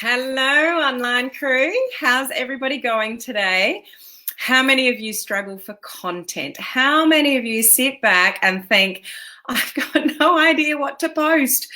Hello, online crew. How's everybody going today? How many of you struggle for content? How many of you sit back and think, I've got no idea what to post?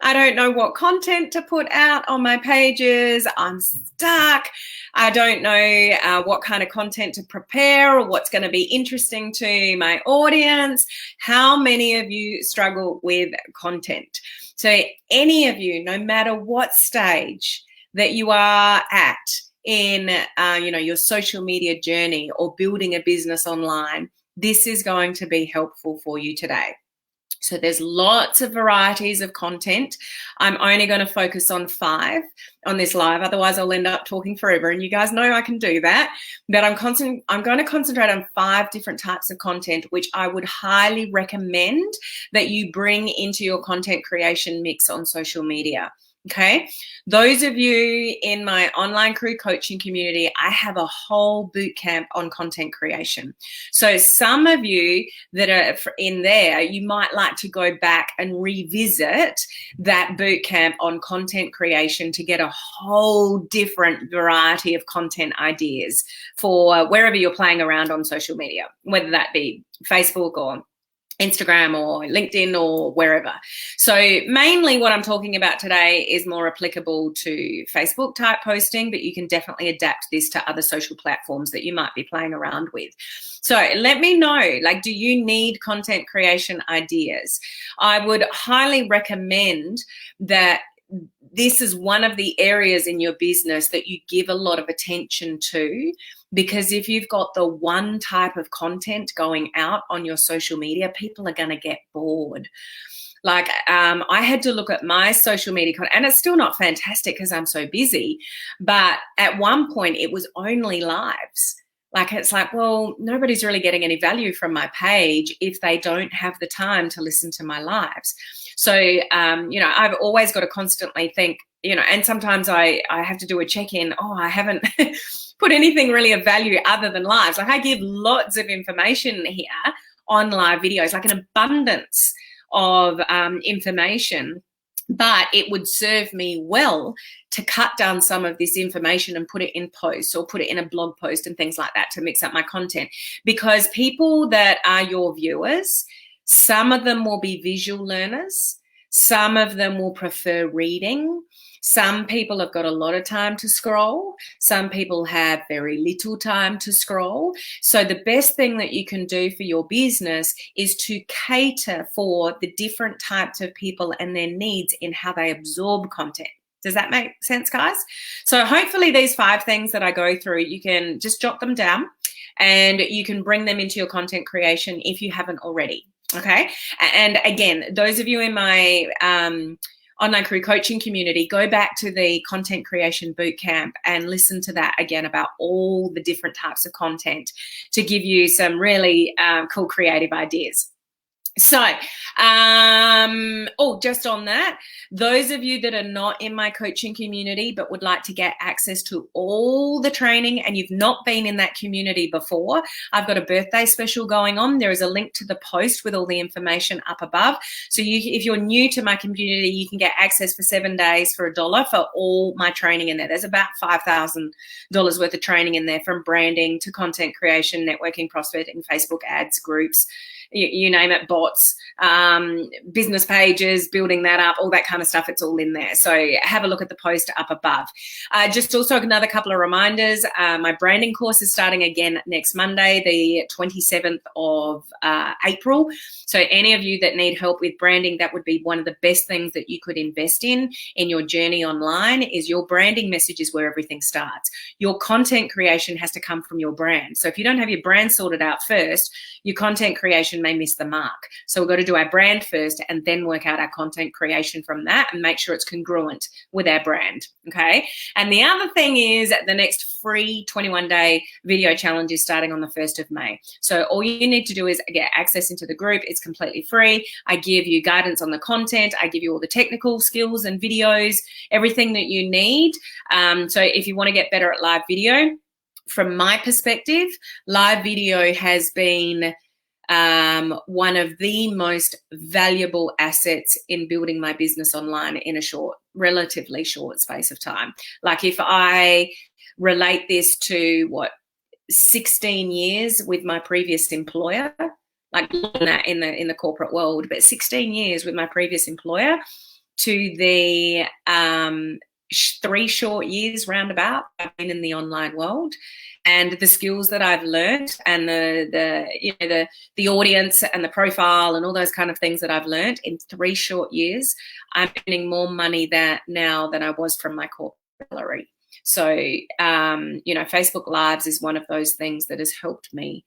I don't know what content to put out on my pages. I'm stuck. I don't know what kind of content to prepare or what's going to be interesting to my audience. How many of you struggle with content? So any of you, no matter what stage that you are at in your social media journey or building a business online, this is going to be helpful for you today. So there's lots of varieties of content. I'm only going to focus on 5 on this live. Otherwise, I'll end up talking forever. And you guys know I can do that. But I'm going to concentrate on 5 different types of content, which I would highly recommend that you bring into your content creation mix on social media. Okay, those of you in my online crew coaching community, I have a whole boot camp on content creation. So some of you that are in there, you might like to go back and revisit that boot camp on content creation to get a whole different variety of content ideas for wherever you're playing around on social media, whether that be Facebook or Instagram or LinkedIn or wherever. So mainly what I'm talking about today is more applicable to Facebook type posting, but you can definitely adapt this to other social platforms that you might be playing around with. So let me know, do you need content creation ideas? I would highly recommend that this is one of the areas in your business that you give a lot of attention to, because if you've got the one type of content going out on your social media, people are going to get bored. I had to look at my social media content, and it's still not fantastic because I'm so busy. But at one point, it was only lives. Well, nobody's really getting any value from my page if they don't have the time to listen to my lives. So, I've always got to constantly think, and sometimes I have to do a check-in. Oh, I haven't put anything really of value other than lives. I give lots of information here on live videos, an abundance of information. But it would serve me well to cut down some of this information and put it in posts or put it in a blog post and things like that to mix up my content. Because people that are your viewers, some of them will be visual learners. Some of them will prefer reading. Some people have got a lot of time to scroll. Some people have very little time to scroll. So the best thing that you can do for your business is to cater for the different types of people and their needs in how they absorb content. Does that make sense, guys? So hopefully these 5 things that I go through, you can just jot them down and you can bring them into your content creation if you haven't already. Okay. And again, those of you in my online crew coaching community, go back to the content creation bootcamp and listen to that again about all the different types of content to give you some really cool creative ideas. So, just on that, those of you that are not in my coaching community but would like to get access to all the training and you've not been in that community before, I've got a birthday special going on. There is a link to the post with all the information up above. So if you're new to my community, you can get access for 7 days for $1 for all my training in there. There's about $5,000 worth of training in there, from branding to content creation, networking, prospecting, Facebook ads, groups, you name it, bots, business pages, building that up, all that kind of stuff. It's all in there. So have a look at the post up above. Just also another couple of reminders. My branding course is starting again next Monday, the 27th of April. So any of you that need help with branding, that would be one of the best things that you could invest in your journey online. Is your branding message is where everything starts. Your content creation has to come from your brand. So if you don't have your brand sorted out first, your content creation may miss the mark. So we've got to do our brand first and then work out our content creation from that and make sure it's congruent with our brand. Okay. And the other thing is the next free 21-day video challenge is starting on the 1st of May. So all you need to do is get access into the group. It's completely free. I give you guidance on the content. I give you all the technical skills and videos, everything that you need. So if you want to get better at live video, from my perspective, live video has been one of the most valuable assets in building my business online in a relatively short space of time. Like if I relate this to 16 years with my previous employer, like that in the corporate world, but 16 years with my previous employer to the 3 short years roundabout I've been in the online world, and the skills that I've learned and the audience and the profile and all those kind of things that I've learned in 3 short years, I'm earning more money now than I was from my corporate salary. So, Facebook Lives is one of those things that has helped me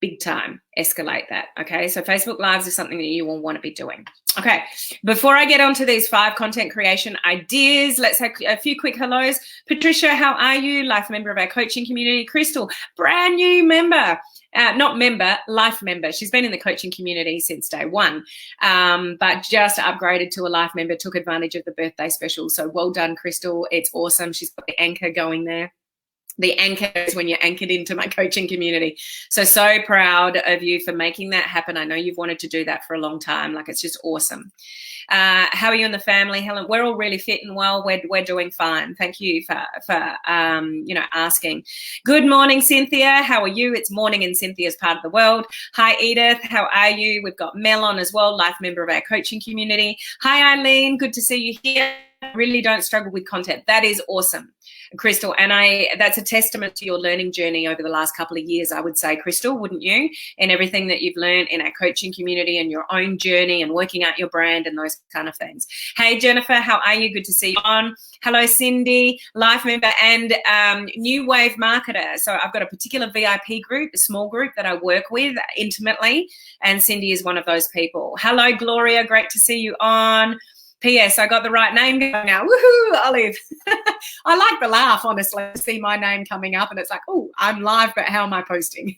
big time escalate that. Okay, so Facebook Lives is something that you will want to be doing. Okay, before I get on to these 5 content creation ideas, let's have a few quick hellos. Patricia, how are you? Life member of our coaching community. Crystal, brand new member. Not member, life member. She's been in the coaching community since day one, but just upgraded to a life member, took advantage of the birthday special. So well done, Crystal. It's awesome. She's got the anchor going there. The anchor is when you're anchored into my coaching community. So proud of you for making that happen. I know you've wanted to do that for a long time. Like, it's just awesome. How are you and the family, Helen? We're all really fit and well. We're doing fine. Thank you for asking. Good morning, Cynthia. How are you? It's morning in Cynthia's part of the world. Hi, Edith. How are you? We've got Mel on as well, life member of our coaching community. Hi, Eileen. Good to see you here. Really don't struggle with content. That is awesome, Crystal. And that's a testament to your learning journey over the last couple of years, I would say, Crystal, wouldn't you? And everything that you've learned in our coaching community and your own journey and working out your brand and those kind of things. Hey, Jennifer, how are you? Good to see you on. Hello, Cindy, life member and new wave marketer. So I've got a particular VIP group, a small group that I work with intimately, and Cindy is one of those people. Hello, Gloria, great to see you on. P.S. I got the right name going now. Woohoo, Olive. I like the laugh, honestly, to see my name coming up and it's like, oh, I'm live, but how am I posting?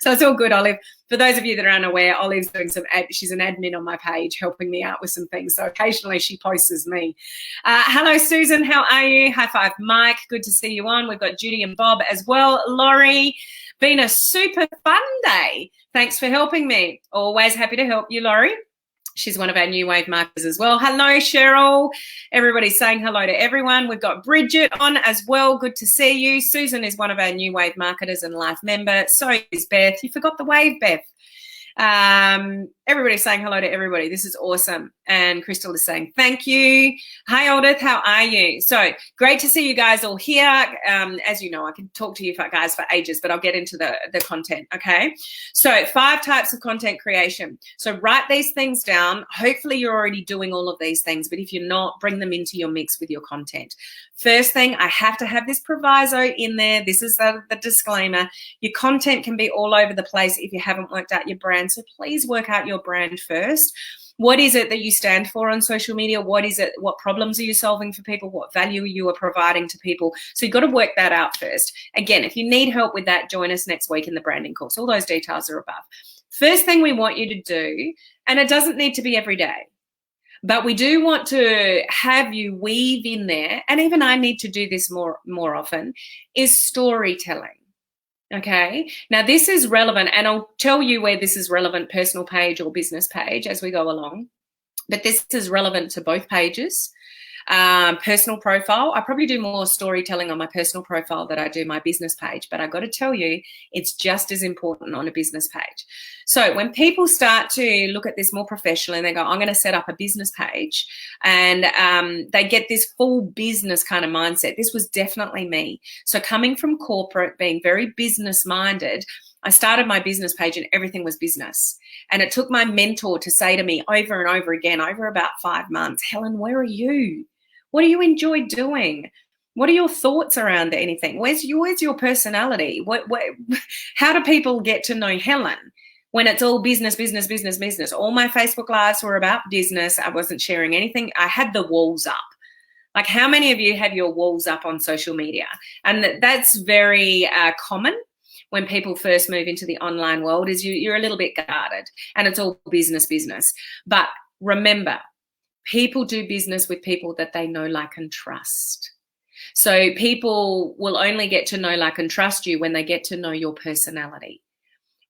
So it's all good, Olive. For those of you that are unaware, Olive's doing she's an admin on my page, helping me out with some things. So occasionally she posts as me. Hello, Susan. How are you? High five, Mike. Good to see you on. We've got Judy and Bob as well. Laurie, been a super fun day. Thanks for helping me. Always happy to help you, Laurie. She's one of our new wave marketers as well. Hello, Cheryl. Everybody's saying hello to everyone. We've got Bridget on as well. Good to see you. Susan is one of our new wave marketers and life member. So is Beth. You forgot the wave, Beth. Everybody's saying hello to everybody. This is awesome. And Crystal is saying thank you. Hi, Edith. How are you? So great to see you guys all here. As you know, I can talk to you guys for ages, but I'll get into the content, okay? So 5 types of content creation. So write these things down. Hopefully you're already doing all of these things, but if you're not, bring them into your mix with your content. First thing, I have to have this proviso in there. This is the disclaimer. Your content can be all over the place if you haven't worked out your brand. So please work out your brand first. What is it that you stand for on social media? What is it? What problems are you solving for people? What value you are providing to people? So you've got to work that out first. Again, if you need help with that, join us next week in the branding course. All those details are above. First thing we want you to do, and it doesn't need to be every day, but we do want to have you weave in there, and even I need to do this more often, is storytelling. Okay, now this is relevant, and I'll tell you where this is relevant, personal page or business page, as we go along. But this is relevant to both pages. Personal profile, I probably do more storytelling on my personal profile than I do my business page, but I got to tell you, it's just as important on a business page. So when people start to look at this more professionally and they go, I'm going to set up a business page, and they get this full business kind of mindset. This was definitely me. So coming from corporate, being very business minded, I started my business page and everything was business. And it took my mentor to say to me over and over again, over about 5 months, Helen, where are you? What do you enjoy doing? What are your thoughts around anything? Where's your personality? How do people get to know Helen when it's all business, business, business, business? All my Facebook Lives were about business. I wasn't sharing anything. I had the walls up. Like, how many of you have your walls up on social media? And that's very common. When people first move into the online world, is you're a little bit guarded and it's all business. But remember, people do business with people that they know, like, and trust. So people will only get to know, like, and trust you when they get to know your personality.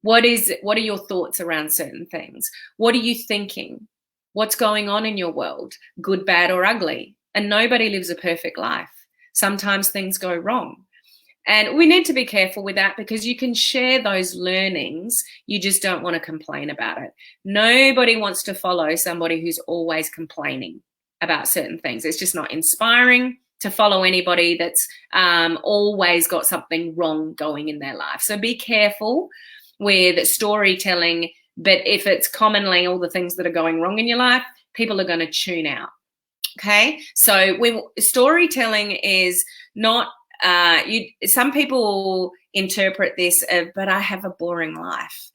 What are your thoughts around certain things? What are you thinking? What's going on in your world, good, bad, or ugly? And nobody lives a perfect life. Sometimes things go wrong. And we need to be careful with that, because you can share those learnings. You just don't want to complain about it. Nobody wants to follow somebody who's always complaining about certain things. It's just not inspiring to follow anybody that's always got something wrong going in their life. So be careful with storytelling. But if it's commonly all the things that are going wrong in your life, people are going to tune out. Okay, so storytelling is not, some people interpret this as, but I have a boring life.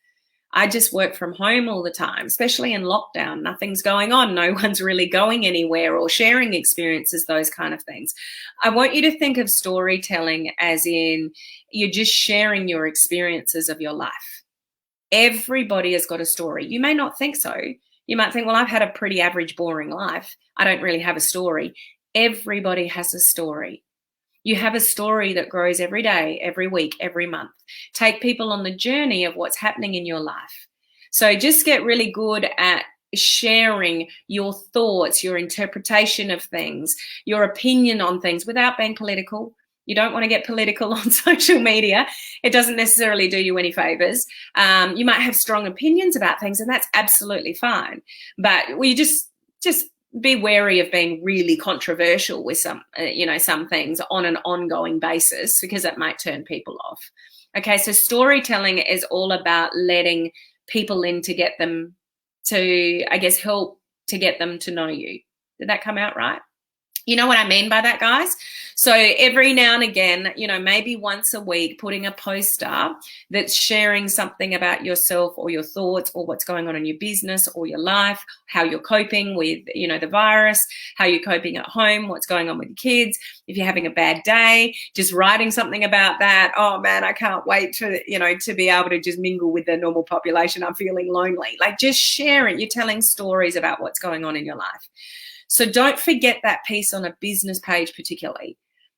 I just work from home all the time, especially in lockdown. Nothing's going on. No one's really going anywhere or sharing experiences, those kind of things. I want you to think of storytelling as in you're just sharing your experiences of your life. Everybody has got a story. You may not think so. You might think, well, I've had a pretty average, boring life. I don't really have a story. Everybody has a story. You have a story that grows every day, every week, every month. Take people on the journey of what's happening in your life. So just get really good at sharing your thoughts, your interpretation of things, your opinion on things without being political. You don't want to get political on social media. It doesn't necessarily do you any favors. You might have strong opinions about things, and that's absolutely fine. But we just be wary of being really controversial with some things on an ongoing basis, because that might turn people off. Okay, so storytelling is all about letting people in to get them to, I guess, help to get them to know you. Did that come out right? You know what I mean by that, guys? So every now and again, maybe once a week, putting a poster that's sharing something about yourself or your thoughts or what's going on in your business or your life, how you're coping with, the virus, how you're coping at home, what's going on with your kids. If you're having a bad day, just writing something about that. Oh man, I can't wait to be able to just mingle with the normal population. I'm feeling lonely. Like, just sharing. You're telling stories about what's going on in your life. So don't forget that piece on a business page, particularly,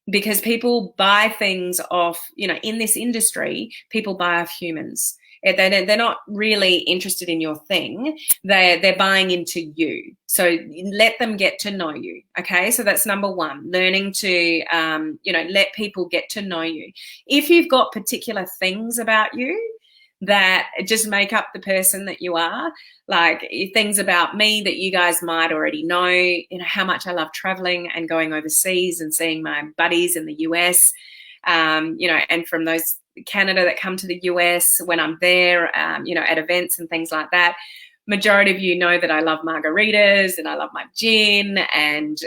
because people buy things off, in this industry, people buy off humans. They're not really interested in your thing. They're buying into you. So let them get to know you. Okay. So that's number one, learning to, let people get to know you. If you've got particular things about you that just make up the person that you are, like things about me that you guys might already know, how much I love traveling and going overseas and seeing my buddies in the US, and from those Canada that come to the US when I'm there, at events and things like that. Majority of you know that I love margaritas and I love my gin, and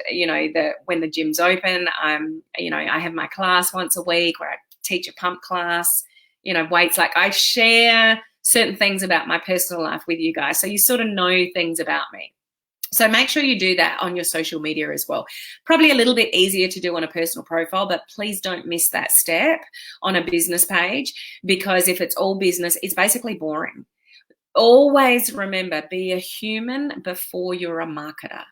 when the gym's open, I have my class once a week where I teach a pump class. Weights. Like, I share certain things about my personal life with you guys, so you sort of know things about me. So make sure you do that on your social media as well. Probably a little bit easier to do on a personal profile, but please don't miss that step on a business page, because if it's all business, it's basically boring. Always remember, be a human before you're a marketer.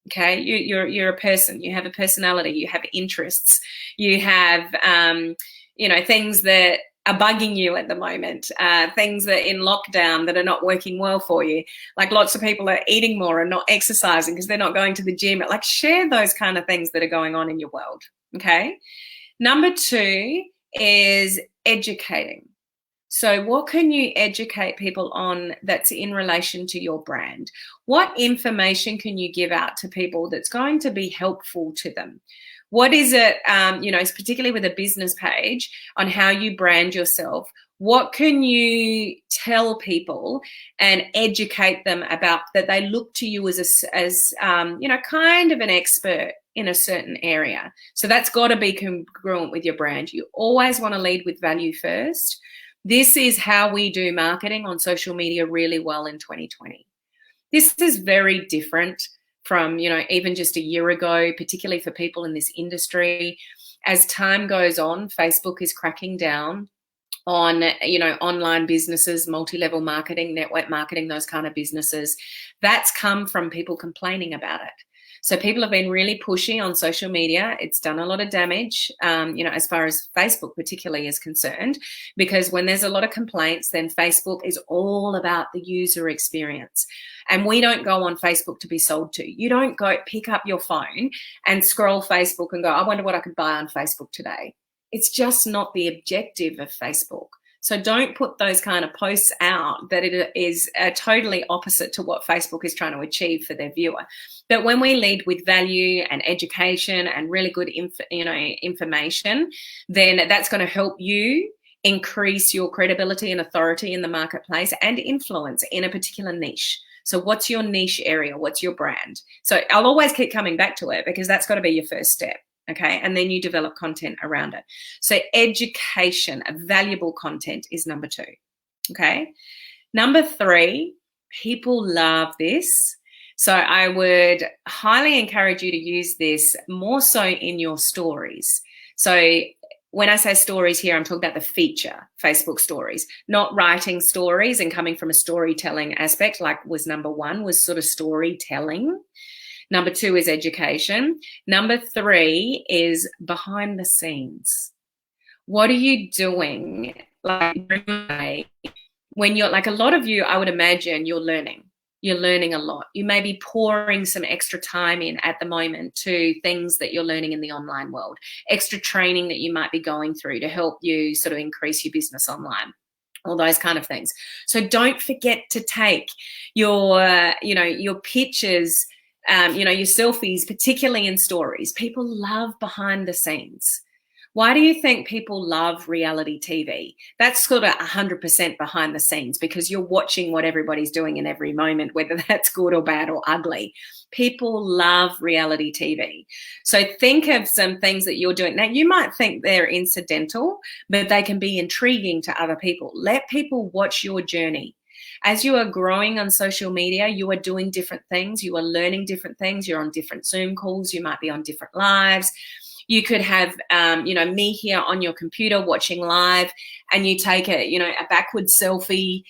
Okay, you're a person. You have a personality. You have interests. You have things that are bugging you at the moment, things that in lockdown that are not working well for you. Like, lots of people are eating more and not exercising because they're not going to the gym. Like, share those kind of things that are going on in your world. Okay. Number two is educating. So what can you educate people on that's in relation to your brand? What information can you give out to people that's going to be helpful to them? What is it, particularly with a business page, on how you brand yourself? What can you tell people and educate them about, that they look to you as kind of an expert in a certain area? So that's got to be congruent with your brand. You always want to lead with value first. This is how we do marketing on social media really well in 2020. This is very different from, even just a year ago, particularly for people in this industry. As time goes on, Facebook is cracking down on, online businesses, multi-level marketing, network marketing, those kind of businesses. That's come from people complaining about it. So people have been really pushy on social media. It's done a lot of damage, as far as Facebook particularly is concerned, because when there's a lot of complaints, then Facebook is all about the user experience. And we don't go on Facebook to be sold to. You don't go pick up your phone and scroll Facebook and go, I wonder what I could buy on Facebook today. It's just not the objective of Facebook. So don't put those kind of posts out that it is totally opposite to what Facebook is trying to achieve for their viewer. But when we lead with value and education and really good information, then that's going to help you increase your credibility and authority in the marketplace and influence in a particular niche. So what's your niche area? What's your brand? So I'll always keep coming back to it because that's got to be your first step. Okay, and then you develop content around it. So education, valuable content is number 2. Okay, number 3, people love this. So I would highly encourage you to use this more so in your stories. So when I say stories here, I'm talking about the feature Facebook stories, not writing stories and coming from a storytelling aspect, like was number 1, was sort of storytelling. Number 2 is education. Number 3 is behind the scenes. What are you doing? Like when you're like a lot of you, I would imagine you're learning. You're learning a lot. You may be pouring some extra time in at the moment to things that you're learning in the online world, extra training that you might be going through to help you sort of increase your business online. All those kind of things. So don't forget to take your, your pictures, your selfies, particularly in stories. People love behind the scenes. Why do you think people love reality TV? That's sort of 100% behind the scenes because you're watching what everybody's doing in every moment, whether that's good or bad or ugly. People love reality TV. So think of some things that you're doing. Now, you might think they're incidental, but they can be intriguing to other people. Let people watch your journey. As you are growing on social media, you are doing different things. You are learning different things. You're on different Zoom calls. You might be on different lives. You could have, me here on your computer watching live, and you take a backward selfie,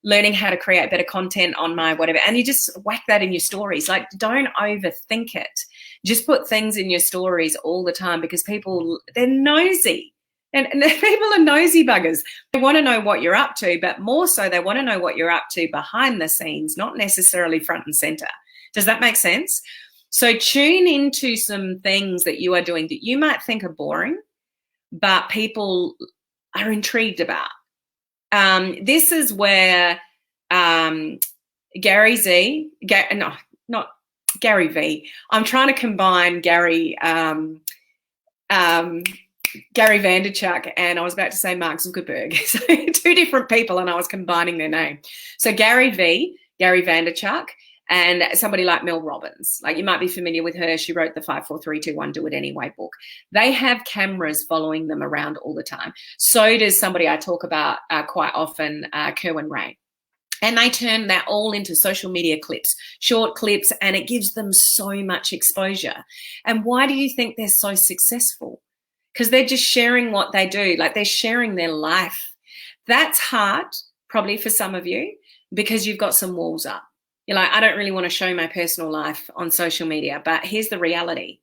learning how to create better content on my whatever, and you just whack that in your stories. Like, don't overthink it. Just put things in your stories all the time because people, they're nosy. And people are nosy buggers. They want to know what you're up to, but more so they want to know what you're up to behind the scenes, not necessarily front and center. Does that make sense? So tune into some things that you are doing that you might think are boring, but people are intrigued about. This is where Gary V. I'm trying to combine Gary Vaynerchuk and I was about to say Mark Zuckerberg. So 2 different people and I was combining their name. So Gary Vaynerchuk, and somebody like Mel Robbins. Like, you might be familiar with her. She wrote the 5, 4, 3, 2, 1 Do It Anyway book. They have cameras following them around all the time. So does somebody I talk about quite often, Kerwin Rae. And they turn that all into social media clips, short clips, and it gives them so much exposure. And why do you think they're so successful? Because they're just sharing what they do. Like, they're sharing their life. That's hard, probably for some of you, because you've got some walls up. You're like, I don't really want to show my personal life on social media, but here's the reality.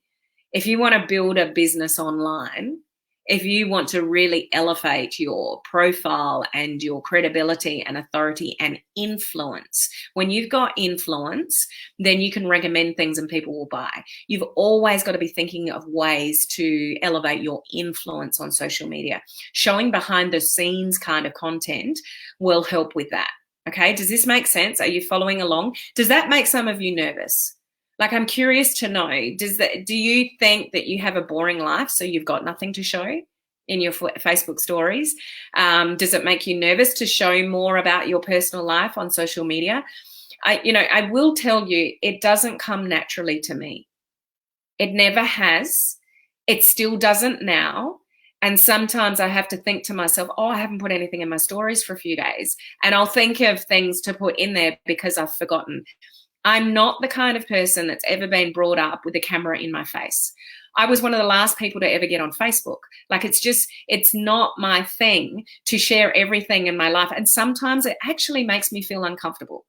If you want to build a business online, if you want to really elevate your profile and your credibility and authority and influence, when you've got influence, then you can recommend things and people will buy. You've always got to be thinking of ways to elevate your influence on social media. Showing behind the scenes kind of content will help with that. Okay, does this make sense? Are you following along? Does that make some of you nervous? Like, I'm curious to know, do you think that you have a boring life, so you've got nothing to show in your Facebook stories? Does it make you nervous to show more about your personal life on social media? I will tell you, it doesn't come naturally to me. It never has. It still doesn't now. And sometimes I have to think to myself, oh, I haven't put anything in my stories for a few days. And I'll think of things to put in there because I've forgotten. I'm not the kind of person that's ever been brought up with a camera in my face. I was one of the last people to ever get on Facebook. Like, it's not my thing to share everything in my life. And sometimes it actually makes me feel uncomfortable.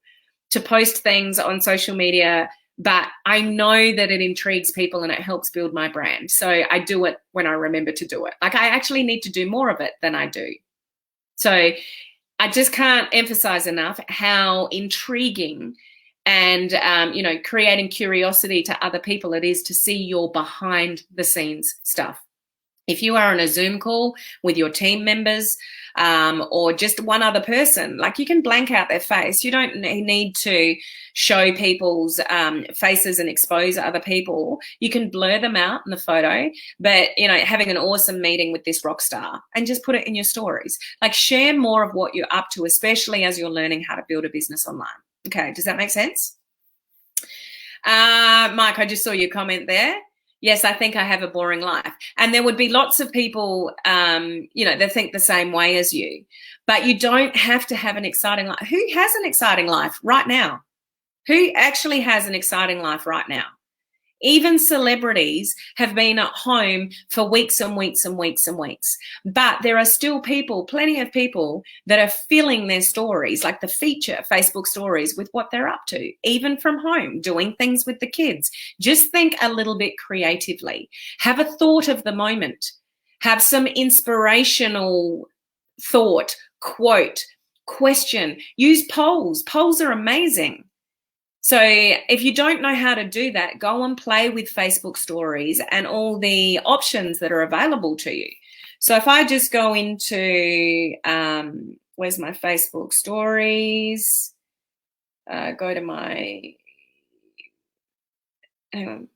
to post things on social media, but I know that it intrigues people and it helps build my brand. So I do it when I remember to do it. Like, I actually need to do more of it than I do. So I just can't emphasize enough how intriguing and, you know, creating curiosity to other people it is to see your behind the scenes stuff. If you are on a Zoom call with your team members or just one other person, like, you can blank out their face. You don't need to show people's faces and expose other people. You can blur them out in the photo, but, you know, having an awesome meeting with this rock star and just put it in your stories. Like, share more of what you're up to, especially as you're learning how to build a business online. Okay, does that make sense? Mike, I just saw your comment there. Yes, I think I have a boring life. And there would be lots of people, you know, that think the same way as you. But you don't have to have an exciting life. Who has an exciting life right now? Who actually has an exciting life right now? Even celebrities have been at home for weeks and weeks and weeks and weeks. But there are still people, plenty of people, that are filling their stories, like the feature Facebook stories, with what they're up to, even from home, doing things with the kids. Just think a little bit creatively. Have a thought of the moment. Have some inspirational thought, quote, question. Use polls. Polls are amazing. So if you don't know how to do that, go and play with Facebook stories and all the options that are available to you. So if I just go into, where's my Facebook stories? Go to my, hang on.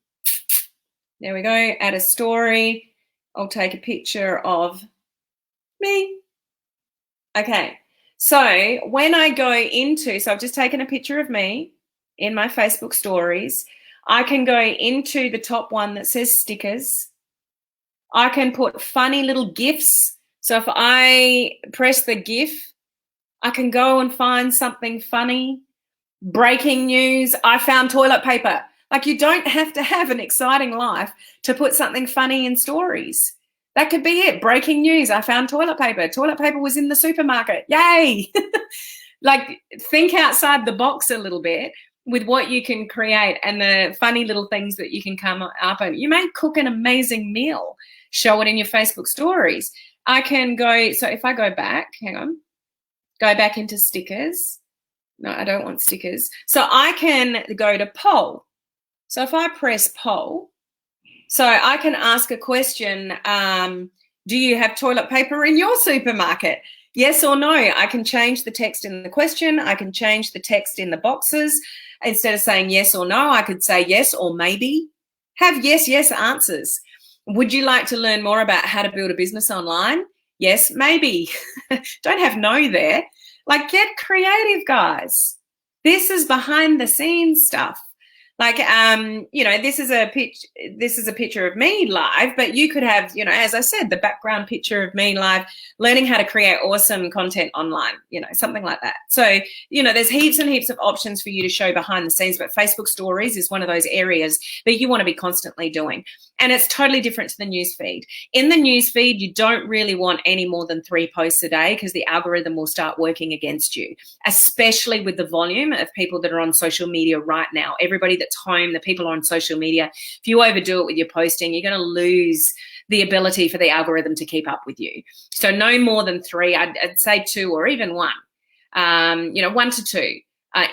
There we go, add a story. I'll take a picture of me. Okay, so when I go into, so I've just taken a picture of me in my Facebook stories. I can go into the top one that says stickers. I can put funny little GIFs. So if I press the GIF, I can go and find something funny. Breaking news, I found toilet paper. Like, you don't have to have an exciting life to put something funny in stories. That could be it. Breaking news, I found toilet paper. Toilet paper was in the supermarket. Yay! Like, think outside the box a little bit with what you can create and the funny little things that you can come up and you may cook an amazing meal. Show it in your Facebook stories. I can go, so if I go back, hang on, go back into stickers. No, I don't want stickers. So I can go to poll. So if I press poll, so I can ask a question, do you have toilet paper in your supermarket? Yes or no. I can change the text in the question. I can change the text in the boxes. Instead of saying yes or no, I could say yes or maybe. Have yes, yes answers. Would you like to learn more about how to build a business online? Yes, maybe. Don't have no there. Like, get creative, guys. This is behind the scenes stuff. Like, you know, this is a picture of me live, but you could have, you know, as I said, the background picture of me live, learning how to create awesome content online, you know, something like that. So, you know, there's heaps and heaps of options for you to show behind the scenes, but Facebook stories is one of those areas that you want to be constantly doing. And it's totally different to the news feed. In the news feed, you don't really want any more than 3 posts a day because the algorithm will start working against you, especially with the volume of people that are on social media right now. Everybody that's home, the people on social media, if you overdo it with your posting, you're going to lose the ability for the algorithm to keep up with you. So no more than 3, I'd say 2 or even 1, you know, 1 to 2.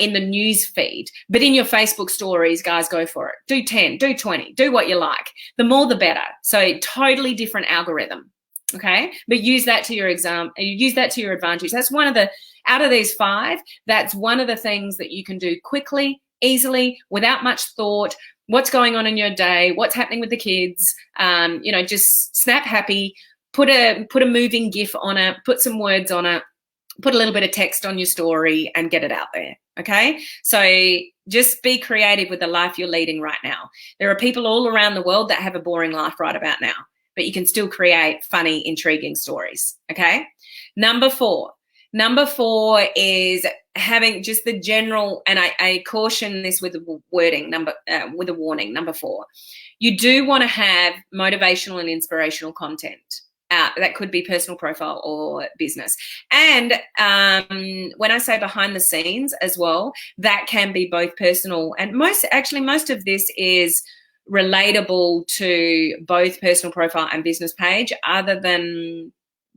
In the news feed, but in your Facebook stories, guys, go for it. Do 10, do 20, do what you like. The more, the better. So totally different algorithm. Okay, but use that to your use that to your advantage. That's one of the, out of these 5, that's one of the things that you can do quickly, easily, without much thought. What's going on in your day? What's happening with the kids? You know, just snap happy. Put a moving GIF on it. Put some words on it. Put a little bit of text on your story and get it out there, okay? So just be creative with the life you're leading right now. There are people all around the world that have a boring life right about now, but you can still create funny, intriguing stories, okay? Number 4 is having just the general, and I caution this with a wording, with a warning, number 4. You do want to have motivational and inspirational content. that could be personal profile or business. And when I say behind the scenes as well, that can be both personal and most of this is relatable to both personal profile and business page, other than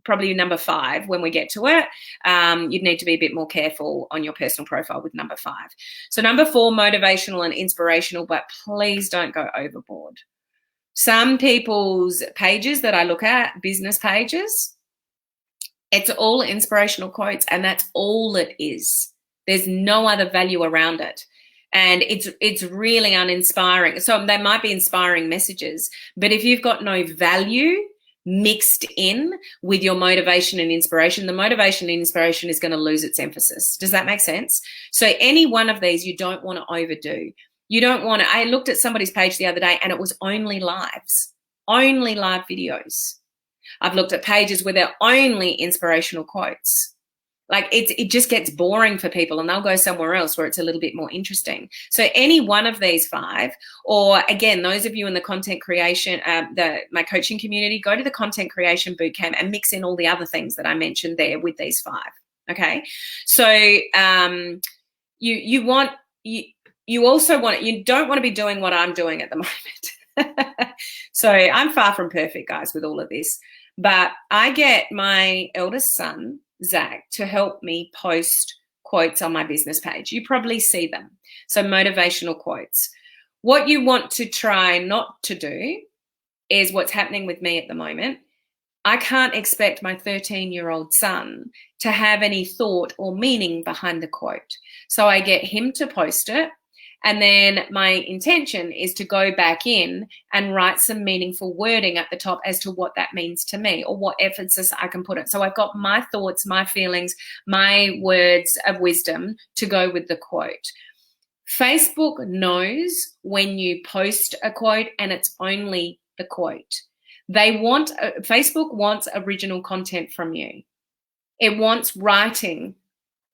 probably number 5 when we get to it. You'd need to be a bit more careful on your personal profile with number 5. So number 4, motivational and inspirational, but please don't go overboard. Some people's pages that I look at, business pages, it's all inspirational quotes, and that's all it is. There's no other value around it. And it's really uninspiring. So they might be inspiring messages, but if you've got no value mixed in with your motivation and inspiration, the motivation and inspiration is going to lose its emphasis. Does that make sense? So any one of these you don't want to overdo. You don't want to. I looked at somebody's page the other day and it was only lives, only live videos. I've looked at pages where they're only inspirational quotes. Like it just gets boring for people, and they'll go somewhere else where it's a little bit more interesting. So any one of these 5, or again, those of you in the content creation, my coaching community, go to the content creation bootcamp and mix in all the other things that I mentioned there with these 5. Okay. So you don't want to be doing what I'm doing at the moment. So I'm far from perfect, guys, with all of this, but I get my eldest son, Zach, to help me post quotes on my business page. You probably see them. So motivational quotes. What you want to try not to do is what's happening with me at the moment. I can't expect my 13-year-old son to have any thought or meaning behind the quote. So I get him to post it. And then my intention is to go back in and write some meaningful wording at the top as to what that means to me, or what emphasis I can put it. So I've got my thoughts, my feelings, my words of wisdom to go with the quote. Facebook knows when you post a quote and it's only the quote. Facebook wants original content from you. It wants writing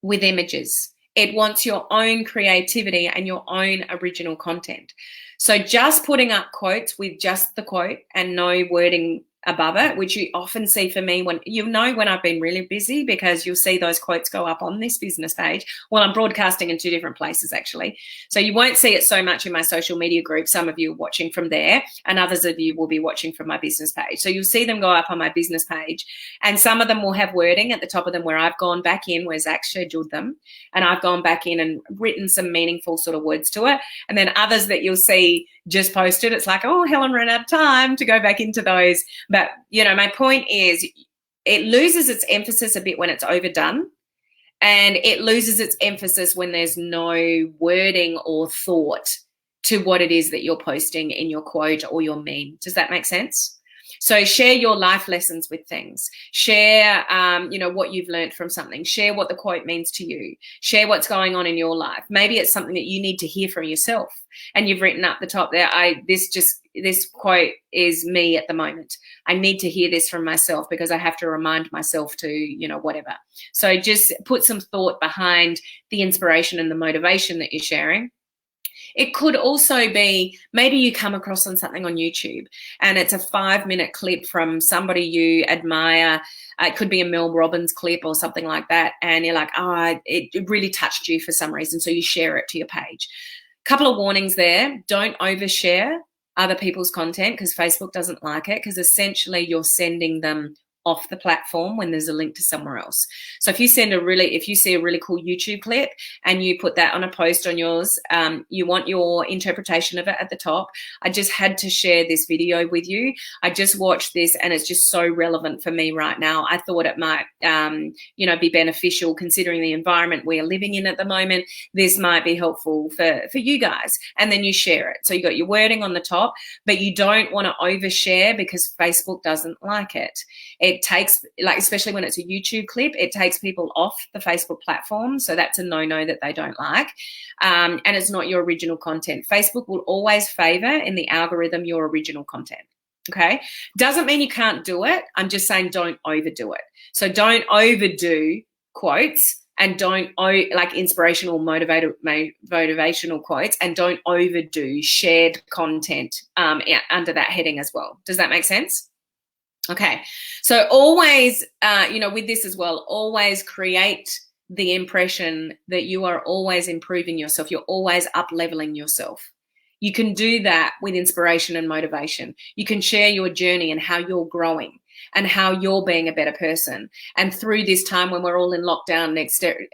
with images. It wants your own creativity and your own original content. So just putting up quotes with just the quote and no wording above it, which you often see for me when I've been really busy, because you'll see those quotes go up on this business page. Well, I'm broadcasting in 2 different places actually. So you won't see it so much in my social media group. Some of you are watching from there and others of you will be watching from my business page. So you'll see them go up on my business page, and some of them will have wording at the top of them where I've gone back in, where Zach scheduled them, and I've gone back in and written some meaningful sort of words to it. And then others that you'll see just posted, it's like, oh, Helen ran out of time to go back into those. But, my point is it loses its emphasis a bit when it's overdone, and it loses its emphasis when there's no wording or thought to what it is that you're posting in your quote or your meme. Does that make sense? So share your life lessons with things. Share, what you've learned from something. Share what the quote means to you. Share what's going on in your life. Maybe it's something that you need to hear from yourself, and you've written up the top there, this quote is me at the moment. I need to hear this from myself because I have to remind myself to, whatever. So just put some thought behind the inspiration and the motivation that you're sharing. It could also be, maybe you come across on something on YouTube and it's a 5-minute clip from somebody you admire. It could be a Mel Robbins clip or something like that. And you're like, it really touched you for some reason. So you share it to your page. Couple of warnings there. Don't overshare other people's content because Facebook doesn't like it, because essentially you're sending them off the platform when there's a link to somewhere else. So if you see a really cool YouTube clip and you put that on a post on yours, you want your interpretation of it at the top. I just had to share this video with you. I just watched this and it's just so relevant for me right now. I thought it might, be beneficial considering the environment we are living in at the moment. This might be helpful for you guys. And then you share it. So you got your wording on the top, but you don't want to overshare because Facebook doesn't like it. It takes, especially when it's a YouTube clip, it takes people off the Facebook platform. So that's a no-no that they don't like. And it's not your original content. Facebook will always favor in the algorithm your original content. Okay. Doesn't mean you can't do it. I'm just saying don't overdo it. So don't overdo quotes, and don't inspirational motivational quotes, and don't overdo shared content under that heading as well. Does that make sense? Okay, so always, with this as well, always create the impression that you are always improving yourself. You're always up-leveling yourself. You can do that with inspiration and motivation. You can share your journey and how you're growing and how you're being a better person. And through this time when we're all in lockdown,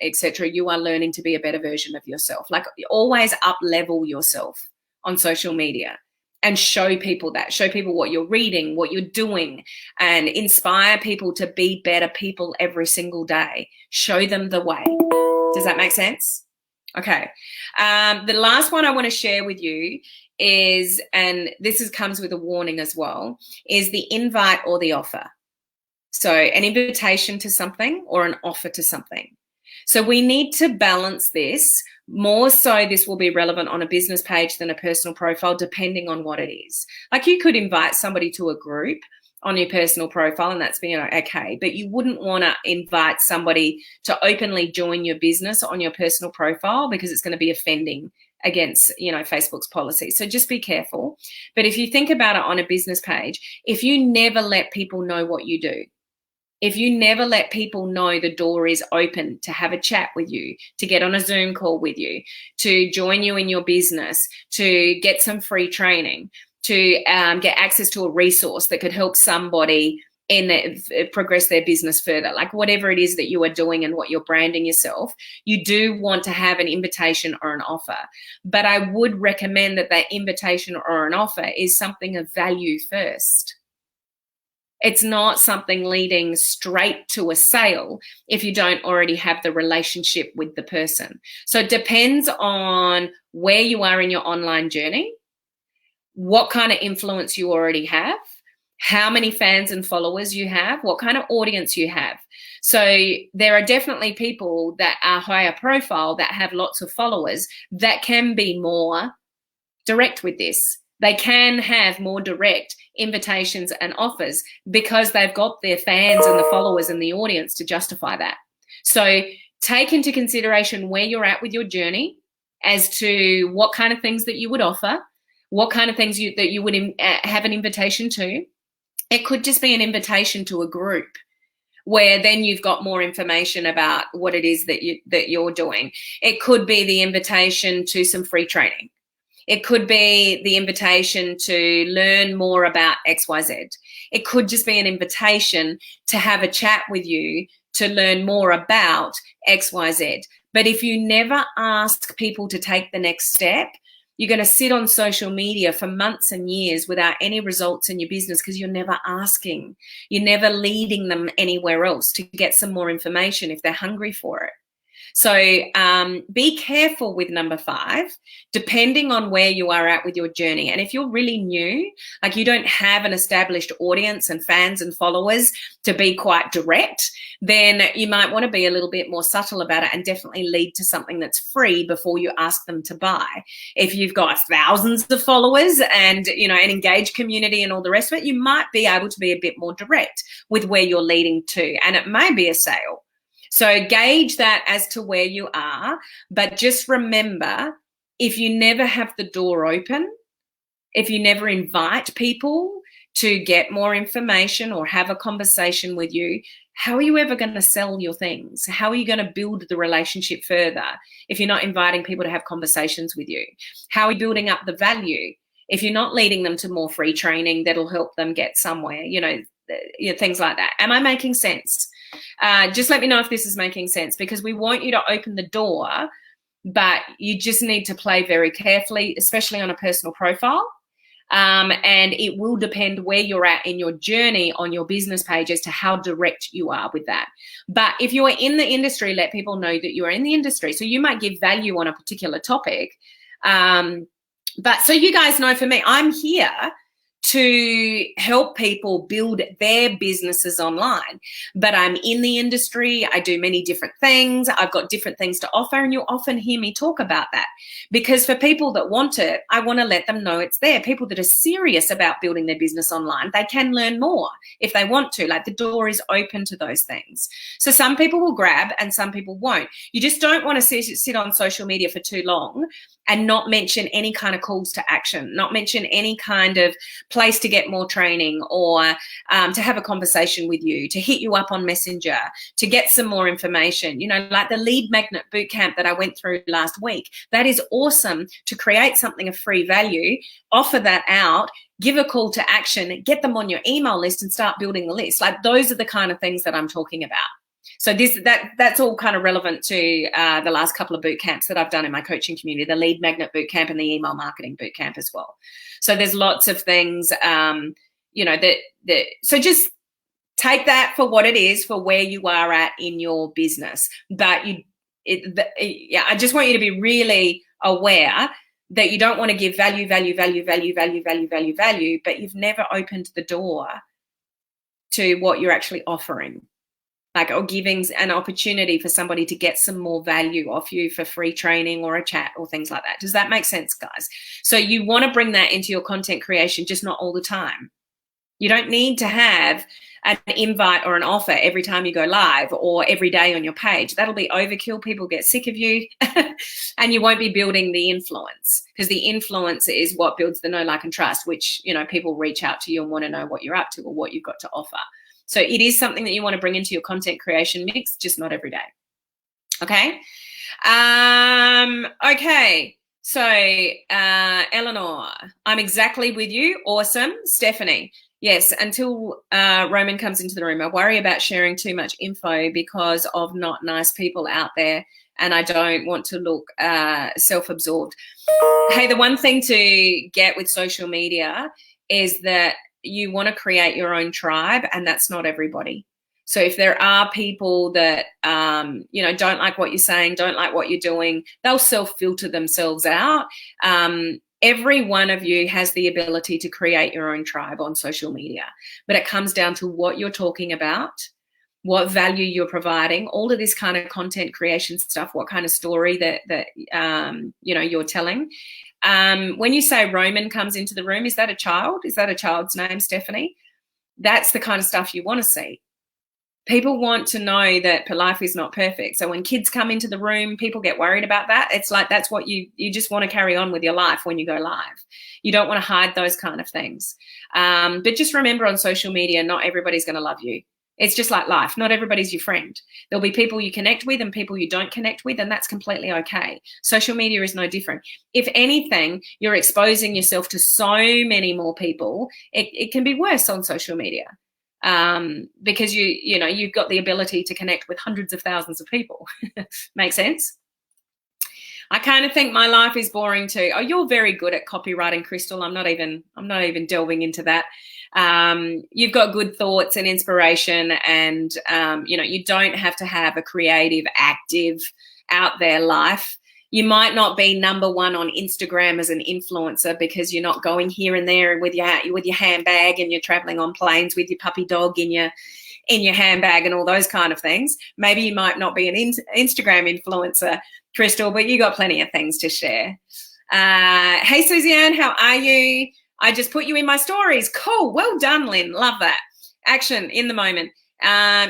etc., you are learning to be a better version of yourself. Like, always up-level yourself on social media. And show people that. Show people what you're reading, what you're doing, and inspire people to be better people every single day. Show them the way. Does that make sense? Okay. The last one I want to share with you is, and this comes with a warning as well, is the invite or the offer. So an invitation to something or an offer to something. So we need to balance this. More so, this will be relevant on a business page than a personal profile, depending on what it is. Like, you could invite somebody to a group on your personal profile, and that's being okay, but you wouldn't want to invite somebody to openly join your business on your personal profile, because it's going to be offending against, Facebook's policy. So just be careful. But if you think about it on a business page, if you never let people know what you do, if you never let people know the door is open to have a chat with you, to get on a Zoom call with you, to join you in your business, to get some free training, to get access to a resource that could help somebody progress their business further, like whatever it is that you are doing and what you're branding yourself, you do want to have an invitation or an offer. But I would recommend that invitation or an offer is something of value first. It's not something leading straight to a sale if you don't already have the relationship with the person. So it depends on where you are in your online journey, what kind of influence you already have, how many fans and followers you have, what kind of audience you have. So there are definitely people that are higher profile that have lots of followers that can be more direct with this. They can have more direct invitations and offers because they've got their fans and the followers and the audience to justify that. So take into consideration where you're at with your journey as to what kind of things that you would offer, what kind of things that you would have an invitation to. It could just be an invitation to a group where then you've got more information about what it is that you're doing. It could be the invitation to some free training. It could be the invitation to learn more about XYZ. It could just be an invitation to have a chat with you to learn more about XYZ. But if you never ask people to take the next step, you're going to sit on social media for months and years without any results in your business because you're never asking. You're never leading them anywhere else to get some more information if they're hungry for it. So be careful with number 5, depending on where you are at with your journey. And if you're really new, like you don't have an established audience and fans and followers to be quite direct, then you might want to be a little bit more subtle about it and definitely lead to something that's free before you ask them to buy. If you've got thousands of followers and, an engaged community and all the rest of it, you might be able to be a bit more direct with where you're leading to, and it may be a sale. So gauge that as to where you are, but just remember, if you never have the door open, if you never invite people to get more information or have a conversation with you, how are you ever going to sell your things? How are you going to build the relationship further if you're not inviting people to have conversations with you? How are you building up the value if you're not leading them to more free training that'll help them get somewhere, things like that? Am I making sense? Just let me know if this is making sense, because we want you to open the door, but you just need to play very carefully, especially on a personal profile. And it will depend where you're at in your journey on your business page as to how direct you are with that. But if you are in the industry, let people know that you are in the industry. So you might give value on a particular topic. But so you guys know, for me, I'm here to help people build their businesses online. But I'm in the industry. I do many different things. I've got different things to offer, and you'll often hear me talk about that. Because for people that want it, I want to let them know it's there. People that are serious about building their business online, they can learn more if they want to. Like, the door is open to those things. So some people will grab and some people won't. You just don't want to sit on social media for too long and not mention any kind of calls to action, not mention any kind of place to get more training, or to have a conversation with you, to hit you up on Messenger, to get some more information. You know, like the lead magnet bootcamp that I went through last week. That is awesome to create something of free value, offer that out, give a call to action, get them on your email list and start building the list. Like those are the kind of things that I'm talking about. So that's all kind of relevant to the last couple of boot camps that I've done in my coaching community, the lead magnet boot camp and the email marketing boot camp as well. So there's lots of things, you know, so just take that for what it is, for where you are at in your business. But I just want you to be really aware that you don't want to give value, but you've never opened the door to what you're actually offering. Like, or giving an opportunity for somebody to get some more value off you for free training or a chat or things like that. Does that make sense, guys? So you want to bring that into your content creation, just not all the time. You don't need to have an invite or an offer every time you go live or every day on your page. That'll be overkill. People get sick of you and you won't be building the influence, because the influence is what builds the know, like, and trust, which, you know, people reach out to you and want to know what you're up to or what you've got to offer. So it is something that you want to bring into your content creation mix, just not every day. Okay. Okay. So Eleanor, I'm exactly with you. Awesome. Stephanie, yes, until Roman comes into the room, I worry about sharing too much info because of not nice people out there, and I don't want to look self-absorbed. Hey, the one thing to get with social media is that you want to create your own tribe, and that's not everybody. So if there are people that, you know, don't like what you're saying, don't like what you're doing, they'll self-filter themselves out. Every one of you has the ability to create your own tribe on social media, but it comes down to what you're talking about, what value you're providing, all of this kind of content creation stuff, what kind of story that you know, you're telling. When you say Roman comes into the room, is that a child? Is that a child's name, Stephanie? That's the kind of stuff you want to see. People want to know that life is not perfect. So when kids come into the room, people get worried about that. It's like that's what you just want to carry on with your life when you go live. You don't want to hide those kind of things. But just remember, on social media, not everybody's going to love you. It's just like life. Not everybody's your friend. There'll be people you connect with and people you don't connect with, and that's completely okay. Social media is no different. If anything, you're exposing yourself to so many more people. It can be worse on social media because you know, you've got the ability to connect with hundreds of thousands of people. Make sense? I kind of think my life is boring too. Oh, you're very good at copywriting, Crystal. I'm not even delving into that. You've got good thoughts and inspiration, and you know, you don't have to have a creative, active, out there life. You might not be number one on Instagram as an influencer because you're not going here and there with your handbag, and you're traveling on planes with your puppy dog in your handbag and all those kind of things. Maybe you might not be an Instagram influencer, Crystal, but you got plenty of things to share. Hey, Suzanne, how are you? I just put you in my stories. Cool. Well done, Lynn. Love that. Action in the moment.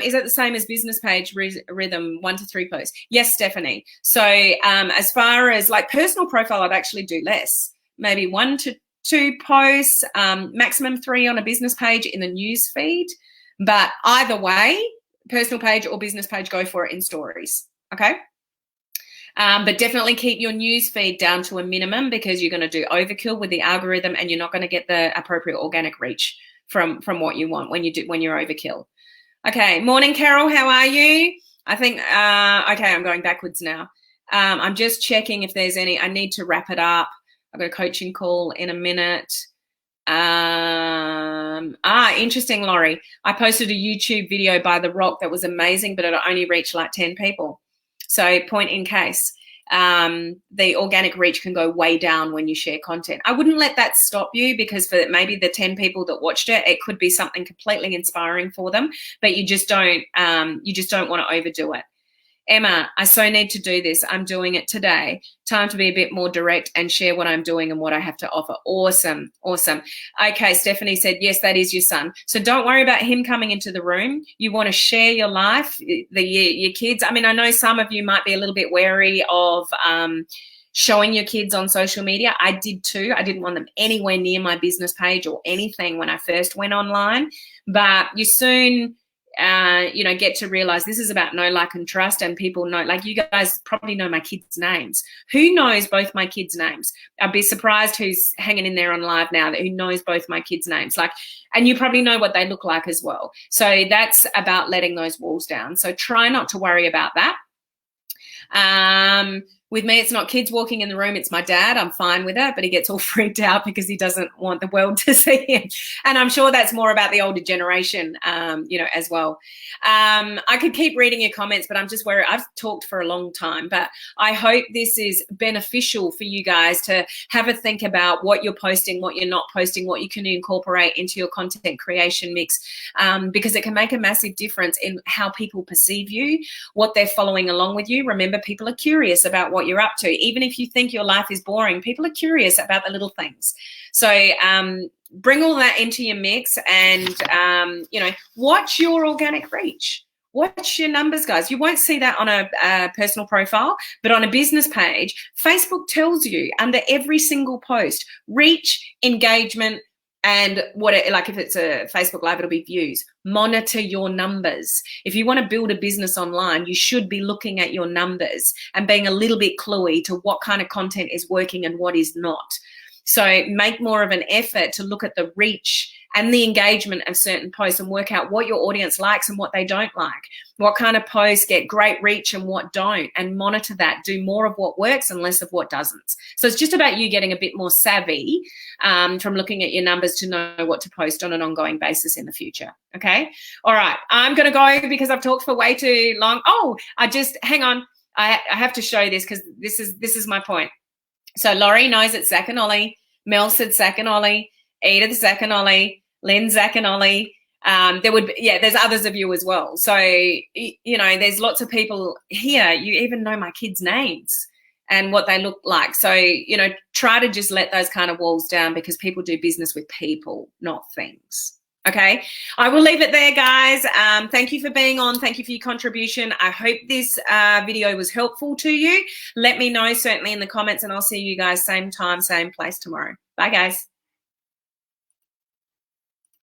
Is it the same as business page rhythm, 1 to 3 posts? Yes, Stephanie. So as far as like personal profile, I'd actually do less, maybe 1 to 2 posts, maximum 3 on a business page in the news feed. But either way, personal page or business page, go for it in stories. Okay. But definitely keep your news feed down to a minimum, because you're going to do overkill with the algorithm, and you're not going to get the appropriate organic reach from what you want when you're overkill. Okay, morning, Carol. How are you? I think okay, I'm going backwards now. I'm just checking if there's any. I need to wrap it up. I've got a coaching call in a minute. Interesting, Laurie. I posted a YouTube video by The Rock that was amazing, but it only reached like 10 people. So point in case, the organic reach can go way down when you share content. I wouldn't let that stop you, because for maybe the 10 people that watched it, it could be something completely inspiring for them, but you just don't want to overdo it. Emma, I so need to do this. I'm doing it today. Time to be a bit more direct and share what I'm doing and what I have to offer. Awesome. Awesome. Okay, Stephanie said, yes, that is your son. So don't worry about him coming into the room. You want to share your life, your kids. I mean, I know some of you might be a little bit wary of showing your kids on social media. I did too. I didn't want them anywhere near my business page or anything when I first went online, but you soon get to realize this is about know, like, and trust. And people know, like, you guys probably know my kids' names. Who knows both my kids' names? I'd be surprised who's hanging in there on live now who knows both my kids' names. Like, and you probably know what they look like as well. So that's about letting those walls down. So try not to worry about that. With me, it's not kids walking in the room, it's my dad. I'm fine with it, but he gets all freaked out because he doesn't want the world to see him. And I'm sure that's more about the older generation, as well. I could keep reading your comments, but I'm just worried. I've talked for a long time, but I hope this is beneficial for you guys to have a think about what you're posting, what you're not posting, what you can incorporate into your content creation mix, because it can make a massive difference in how people perceive you, what they're following along with you. Remember, people are curious about what you're up to. Even if you think your life is boring, people are curious about the little things. So bring all that into your mix and, watch your organic reach. Watch your numbers, guys. You won't see that on a personal profile, but on a business page, Facebook tells you under every single post, reach, engagement, and if it's a Facebook Live, it'll be views. Monitor your numbers. If you want to build a business online, you should be looking at your numbers and being a little bit cluey to what kind of content is working and what is not. So make more of an effort to look at the reach and the engagement of certain posts and work out what your audience likes and what they don't like. What kind of posts get great reach and what don't, and monitor that. Do more of what works and less of what doesn't. So it's just about you getting a bit more savvy from looking at your numbers to know what to post on an ongoing basis in the future. Okay. All right. I'm going to go because I've talked for way too long. Oh, hang on. I have to show this because this is my point. So Laurie knows it's Zach and Ollie. Mel said Zach and Ollie. Edith, Zach and Ollie. Lynn, Zach and Ollie. There's others of you as well. So, there's lots of people here. You even know my kids' names and what they look like. So, try to just let those kind of walls down because people do business with people, not things. Okay, I will leave it there, guys. Thank you for being on. Thank you for your contribution. I hope this video was helpful to you. Let me know certainly in the comments, and I'll see you guys same time, same place tomorrow. Bye, guys.